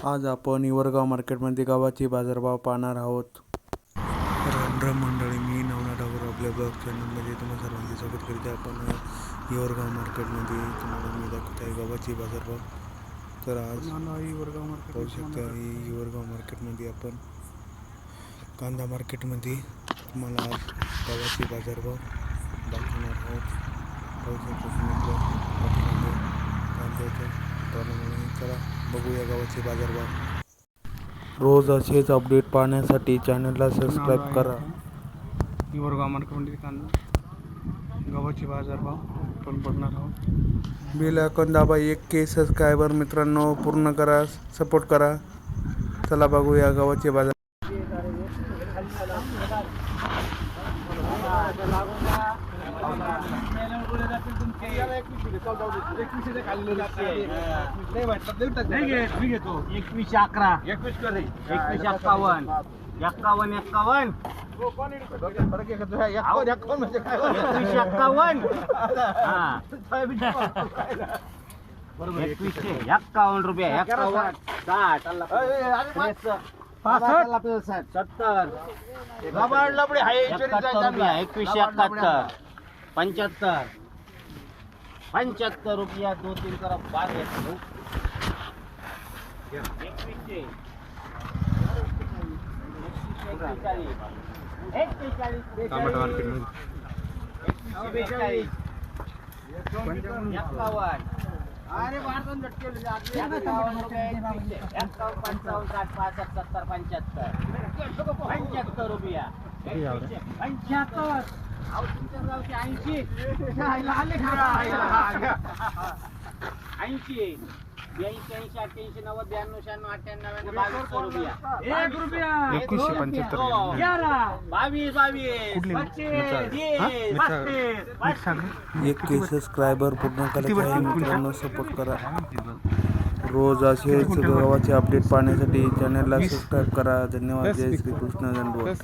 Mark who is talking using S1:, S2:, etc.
S1: आज आपण हिवरगाव मार्केटमध्ये गव्हाचे बाजारभाव पाहणार आहोत. राम राम मंडळी, मी नवनाथ ठाकूर आपल्या ब्लॉग चॅनलमध्ये तुम्हा सर्वांचे स्वागत करते. आपण हिवरगाव मार्केटमध्ये तुम्हाला मी दाखवत आहे गव्हाचे बाजारभाव. तर आज पाहू शकता हिवरगाव मार्केटमध्ये आपण कांदा मार्केटमध्ये तुम्हाला आज गव्हाचे बाजारभाव दाखवणार आहोत. पाहू शकता कांद्याच्या प्रमाणे. चला बघूया गव्हाचे बाजारभाव. रोज असेच अपडेट पाहण्यासाठी चॅनलला सबस्क्राईब करा.
S2: हिवरगाव मार्केटमध्ये कांदा गव्हाचे बाजारभाव पण बघणार आहोत.
S1: बेल आयकॉन दाबा. 1K सबस्क्रायबर मित्रांनो पूर्ण करा, सपोर्ट करा. चला बघूया गव्हाचे बाजार.
S3: ₹51 ₹70 ₹75 ₹2-3 करा. 51. अरे भारतान झटके 51
S1: 1K सबस्क्रायबर पूर्ण करत आहे मित्रांनो, सपोर्ट करा. रोज असेच गव्हाचे अपडेट पाहण्यासाठी चॅनलला सबस्क्राईब करा. धन्यवाद. जय श्री कृष्ण. धन्यवाद.